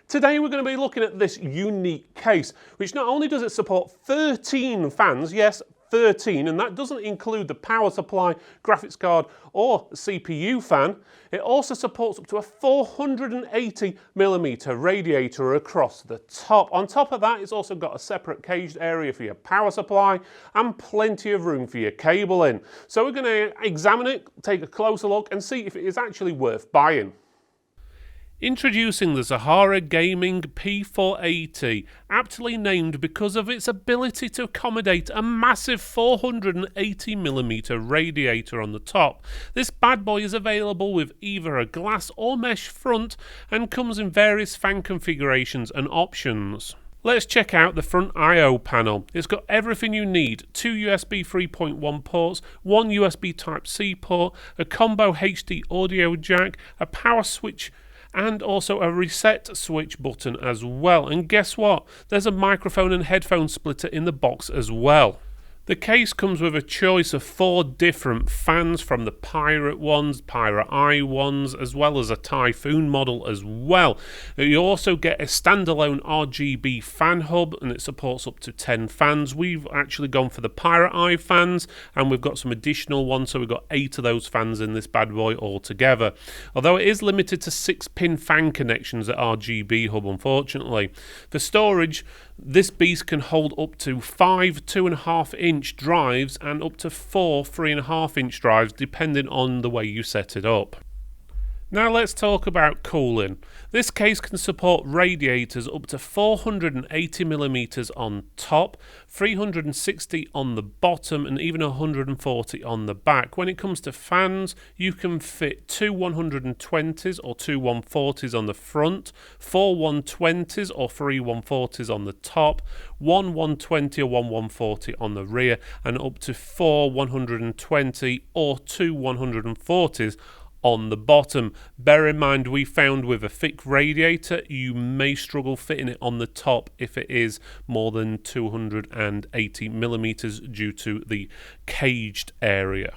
Today we're going to be looking at this unique case, which not only does it support 13 fans, yes, 13, and that doesn't include the power supply, graphics card or CPU fan. It also supports up to a 480mm radiator across the top. On top of that, it's also got a separate caged area for your power supply and plenty of room for your cabling. So we're going to examine it, take a closer look and see if it is actually worth buying. Introducing the SaharaGaming P480, aptly named because of its ability to accommodate a massive 480mm radiator on the top. This bad boy is available with either a glass or mesh front and comes in various fan configurations and options. Let's check out the front I/O panel. It's got everything you need: 2 USB 3.1 ports, 1 USB Type-C port, a combo HD audio jack, a power switch, and also a reset switch button as well. And guess what? There's a microphone and headphone splitter in the box as well. The case comes with a choice of 4 different fans, from the Pirate ones, Pirate Eye ones, as well as a Typhoon model as well. You also get a standalone RGB fan hub, and it supports up to 10 fans. We've actually gone for the Pirate Eye fans, and we've got some additional ones, so we've got 8 of those fans in this bad boy altogether. Although it is limited to 6-pin fan connections at RGB hub, unfortunately. For storage, this beast can hold up to 5 2.5-inch drives and up to 4 3.5-inch drives, depending on the way you set it up. Now let's talk about cooling. This case can support radiators up to 480mm on top, 360 on the bottom, and even 140 on the back. When it comes to fans, you can fit 2 120s or 2 140s on the front, 4 120s or 3 140s on the top, 1 120 or 1 140 on the rear, and up to 4 120 or 2 140s on the bottom. Bear in mind, we found with a thick radiator you may struggle fitting it on the top if it is more than 280mm due to the caged area.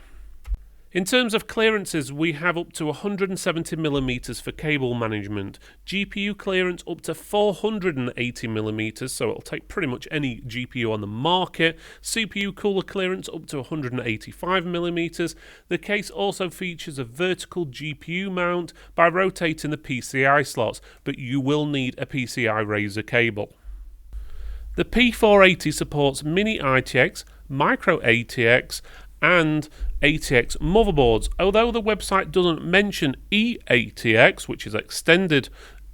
In terms of clearances, we have up to 170mm for cable management, GPU clearance up to 480mm, so it'll take pretty much any GPU on the market, CPU cooler clearance up to 185mm. The case also features a vertical GPU mount by rotating the PCI slots, but you will need a PCI Razor cable. The P480 supports mini ITX, micro ATX, and ATX motherboards. Although the website doesn't mention eATX, which is extended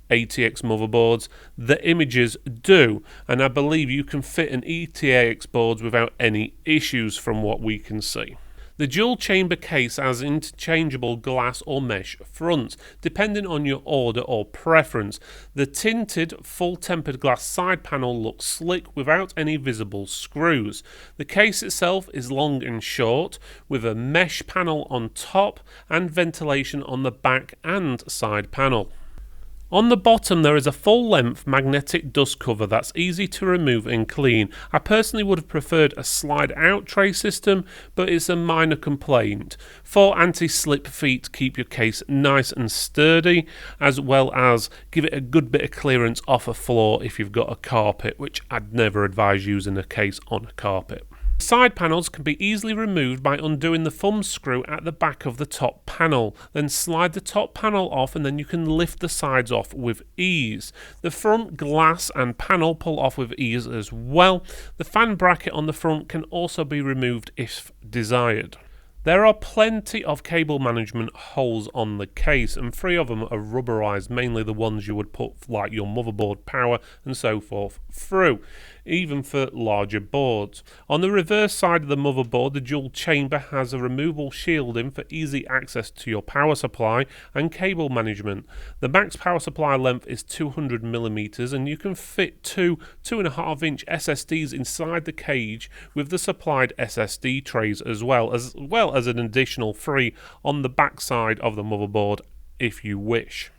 ATX motherboards, the images do, and I believe you can fit an ETX boards without any issues from what we can see. The dual chamber case has interchangeable glass or mesh fronts, depending on your order or preference. The tinted, full tempered glass side panel looks slick without any visible screws. The case itself is long and short, with a mesh panel on top and ventilation on the back and side panel. On the bottom there is a full-length magnetic dust cover that's easy to remove and clean. I personally would have preferred a slide-out tray system, but it's a minor complaint. 4 anti-slip feet keep your case nice and sturdy, as well as give it a good bit of clearance off a floor if you've got a carpet, which I'd never advise using a case on a carpet. Side panels can be easily removed by undoing the thumb screw at the back of the top panel. Then slide the top panel off and then you can lift the sides off with ease. The front glass and panel pull off with ease as well. The fan bracket on the front can also be removed if desired. There are plenty of cable management holes on the case, and 3 of them are rubberized, mainly the ones you would put like your motherboard power and so forth through, even for larger boards. On the reverse side of the motherboard, the dual chamber has a removable shielding for easy access to your power supply and cable management. The max power supply length is 200mm, and you can fit 2 2.5-inch SSDs inside the cage with the supplied SSD trays as well as an additional 3 on the back side of the motherboard if you wish.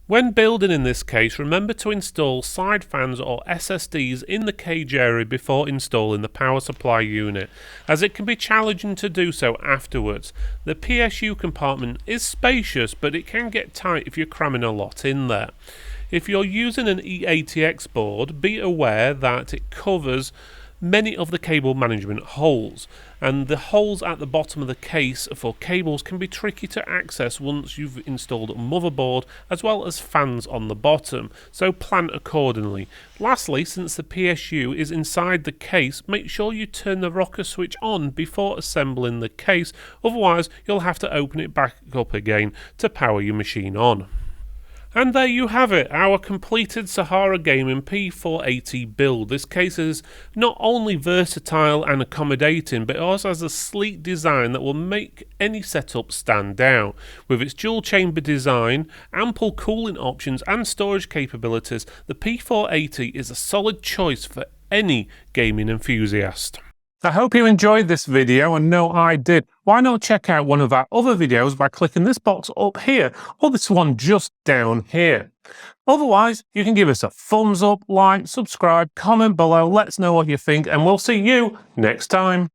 When building in this case, remember to install side fans or SSDs in the cage area before installing the power supply unit, as it can be challenging to do so afterwards. The PSU compartment is spacious, but it can get tight if you're cramming a lot in there. If you're using an E80X board, be aware that it covers many of the cable management holes, and the holes at the bottom of the case for cables can be tricky to access once you've installed a motherboard as well as fans on the bottom, so plan accordingly. Lastly, since the PSU is inside the case, make sure you turn the rocker switch on before assembling the case, otherwise you'll have to open it back up again to power your machine on. And there you have it, our completed SaharaGaming P480 build. This case is not only versatile and accommodating, but it also has a sleek design that will make any setup stand out. With its dual chamber design, ample cooling options and storage capabilities, the P480 is a solid choice for any gaming enthusiast. I hope you enjoyed this video, and no, I did. Why not check out one of our other videos by clicking this box up here, or this one just down here. Otherwise, you can give us a thumbs up, like, subscribe, comment below, let us know what you think, and we'll see you next time.